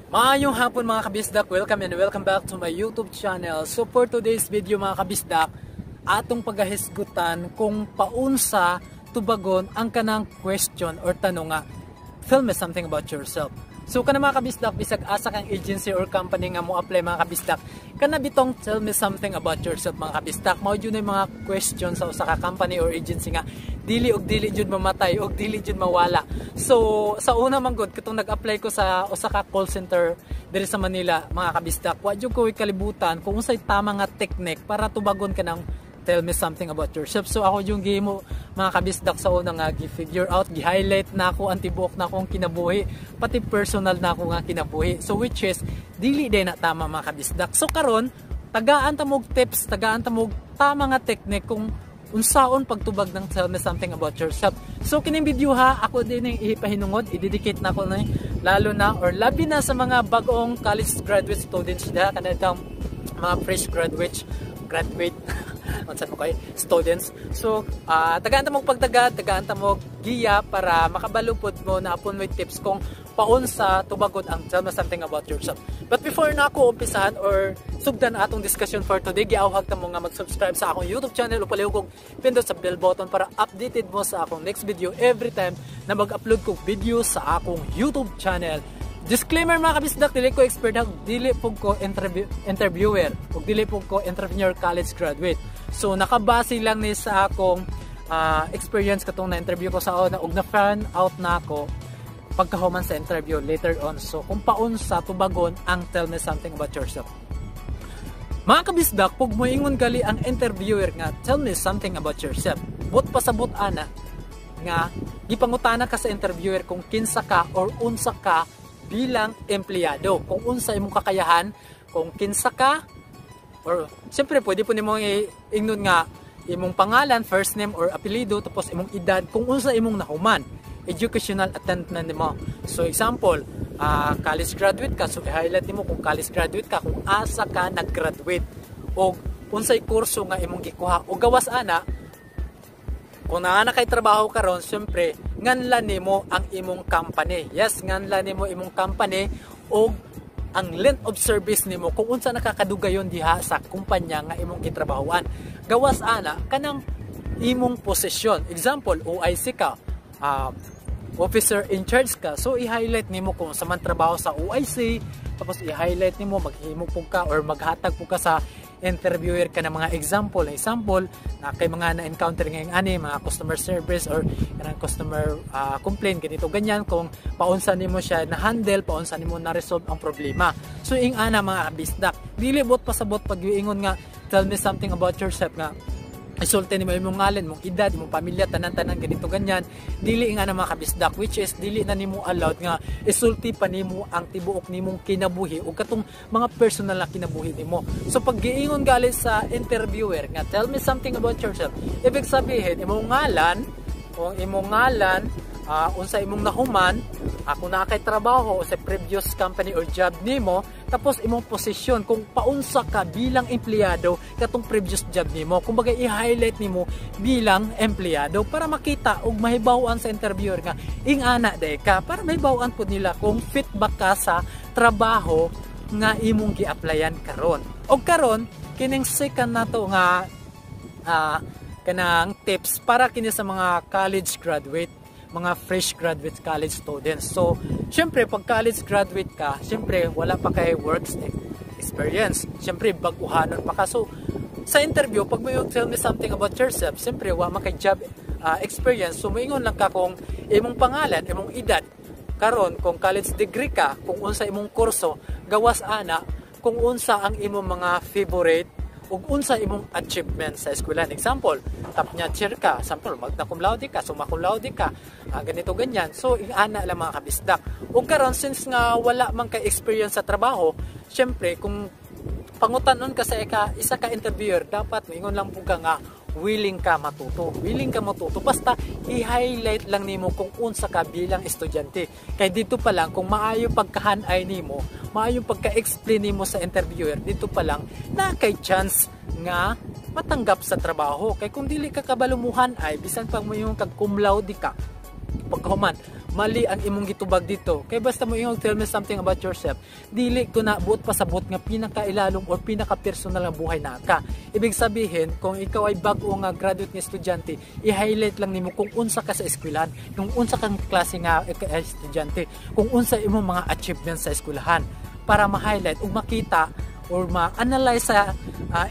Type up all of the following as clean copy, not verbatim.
Maayong hapon mga kabisdak, welcome and welcome back to my YouTube channel. So for today's video mga kabisdak, atong pagahisgutan kung paunsa tubagon ang kanang question or tanong nga, tell me something about yourself. So kana mga kabisdak, bisag asa kang agency or company nga mo apply mga kabisdak, kana bitong tell me something about yourself mga kabisdak. Mao jud na mga question sa usa ka company or agency nga dili og dili jud mamatay og dili jud mawala. So sa una man gud katong nag-apply ko sa usa ka call center diri sa Manila mga kabisdak, wa jud ko kalibutan kung unsay tama nga technique para tubagon ka ng tell me something about yourself. So ako yung gihimo mga kabisdak sa una nga gi-figure out, gi-highlight na ako ang tibuok na akong kinabuhi, pati personal na ako nga kinabuhi. So which is dili din na tama mga kabisdak. So karon tagaan ta mog tips, tagaan ta mog tama nga technique kung unsaon pagtubag ng tell me something about yourself. So kining video ha, ako din yung ipahinungod, i-dedicate na ko na lalo na or labi na sa mga bagong college graduate students diha, kanang mga fresh graduate unsan mo kay students. So tagaan ta mo pagtagad, tagaan ta mo giya para makabalupod mo na upon with tips kung paunsa tubagon ang tell me something about yourself. But before na ako umpisahan or sugdan atong discussion for today, giawhag ta mo nga mag-subscribe sa akong YouTube channel o palihog kog pindot sa bell button para updated mo sa akong next video every time na mag-upload kog video sa akong YouTube channel. Disclaimer mga kabisdak, dili ko expert hag, dili po ko interviewer o dili po ko entrepreneur college graduate. So nakabase lang ni sa akong experience katong na-interview ko sa una ug na-fan out na ako pagkahuman sa interview later on. So kung paunsa tubagon ang tell me something about yourself. Mga kabisdak, pag moingon gali ang interviewer nga tell me something about yourself, but pasabot ana nga gipangutana ka sa interviewer kung kinsa ka or unsa ka bilang empleyado, kung unsa imong kakayahan, kung kinsa ka, or siyempre pwede po nimo ingnon nga imong pangalan, first name or apelyido, tapos imong edad, kung unsa imong nahuman, educational attainment nimo. So example, college graduate ka, so i-highlight nimo kung college graduate ka, kung asa ka nag-graduate, o unsay kurso nga imong gikuha, o gawas ana kung naana kay trabaho karon, siyempre nganlan nimo ang imong company. Yes, nganlan nimo imong company o ang length of service nimo kung unsa nakakadugayon diha sa kumpanya nga imong gitrabahoan. Gawas ana kanang imong posisyon. Example, OIC ka, officer in charge ka. So i-highlight nimo kung sa man trabaho sa OIC, tapos i-highlight nimo, maghimo pug ka or maghatag pug ka sa interviewer ka ng mga example na kay mga na-encounter ngayong ani, mga customer service or kanang customer complaint, ganito ganyan, kung paunsa nimo siya na-handle, paunsa nimo na-resolve ang problema. So ing ana mga kabisdak, dili bot pasabot pag ingon nga tell me something about yourself nga isulti nimo imong ngalan, imong edad, imong pamilya, tanan-tanan ganito ganyan, dili nga na mga kabisdak, which is dili na nimo allowed nga isulti pa nimo ang tibuok nimong kinabuhi o katong mga personal na kinabuhi nimo. So pag giingon gali sa interviewer nga tell me something about yourself, ibig sabihin imong ngalan, unsa imong nahuman, kung naa kay trabaho sa previous company or job nimo, tapos imong posisyon kung paunsa ka bilang empleyado katong previous job nimo. Kumbaga i-highlight nimo bilang empleyado para makita ug mahibaw-an sa interviewer nga ing ana day ka, para mahibaw-an pud nila kung fit ba ka sa trabaho nga imong gi-applyan karon. Og karon kining second nato nga kanang tips para kini sa mga college graduate, mga fresh graduate college students. So, syempre pag college graduate ka, syempre wala pa kay work experience. Syempre baguhanon pa ka. So, sa interview, pag mo tell me something about yourself, syempre wala man kay job experience. So, maingon lang ka kung imong pangalan, imong edad. Karon, kung college degree ka, kung unsa imong kurso, gawas ana, kung unsa ang imong mga favorite ug unsa imong achievement sa eskwelahan. Example, top notcher ka, example magna cum laude ka, summa cum laude ka, ganito ganyan. So ana lang mga kabisdak. Ug karon since nga wala man kay experience sa trabaho, syempre kung pangutanon ka sa isa ka interviewer, dapat moingon lang pug ka nga willing ka matuto. Basta i-highlight lang nimo kung unsa ka bilang estudyante. Kay dito pa lang kung maayo pagkahanay nimo, maayo pagka-explain nimo sa interviewer, dito pa lang na kay chance nga matanggap sa trabaho. Kay kung dili ka kabalumuhan ay bisan pag mo yung kag cum laude ka, pagkahuman mali ang imong gitubag dito, kay basta mo ingong tell me something about yourself, dili ko na buot pasabot nga pinakailalong or pinaka-personal nga buhay na ka. Ibig sabihin, kung ikaw ay bag-o nga graduate nga estudyante, i-highlight lang nimo kung unsa ka sa eskwelahan, kung unsa kang klase nga estudyante, kung unsa imong mga achievements sa eskwelahan, para ma-highlight ug makita or ma-analyze sa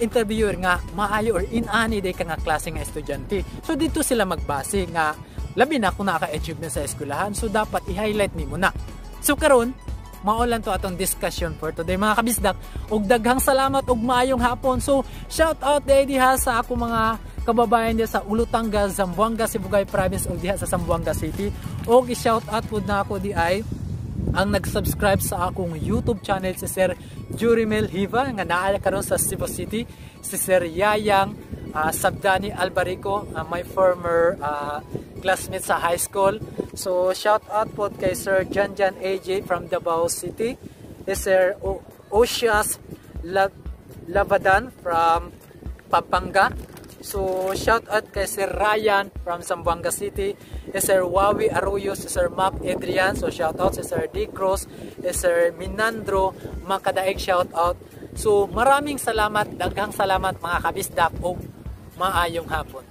interviewer nga maayo or inani day ka nga klase nga estudyante. So dito sila magbase nga labi na kung naka-achievement sa eskwelahan, so dapat i-highlight nimo na. So karon mao lang to atong discussion for today mga kabisdak, ug daghang salamat ug maayong hapon. So shout out day diha sa ako mga kababayan diha sa Olutanga, Zamboanga, Sibugay Province ug diha sa Zamboanga City, ug i-shout out pud na ako di ay ang nag-subscribe sa akong YouTube channel si Sir Jurimel Hiva nga naa karon sa Cebu City, si Sir Yayang Sabdani Albarico, my former classmate sa high school. So shout out po kay Sir Janjan AJ from Davao City, Sir Osias Lavadan from Pampanga. So shout out kay Sir Ryan from Zamboanga City, Sir Wawi Arroyo, Sir Mac Adrian. So shout out si Sir D. Cruz, Sir Minandro Makadaig, shout out. So maraming salamat, daghang salamat mga kabisdak, o maayong hapon.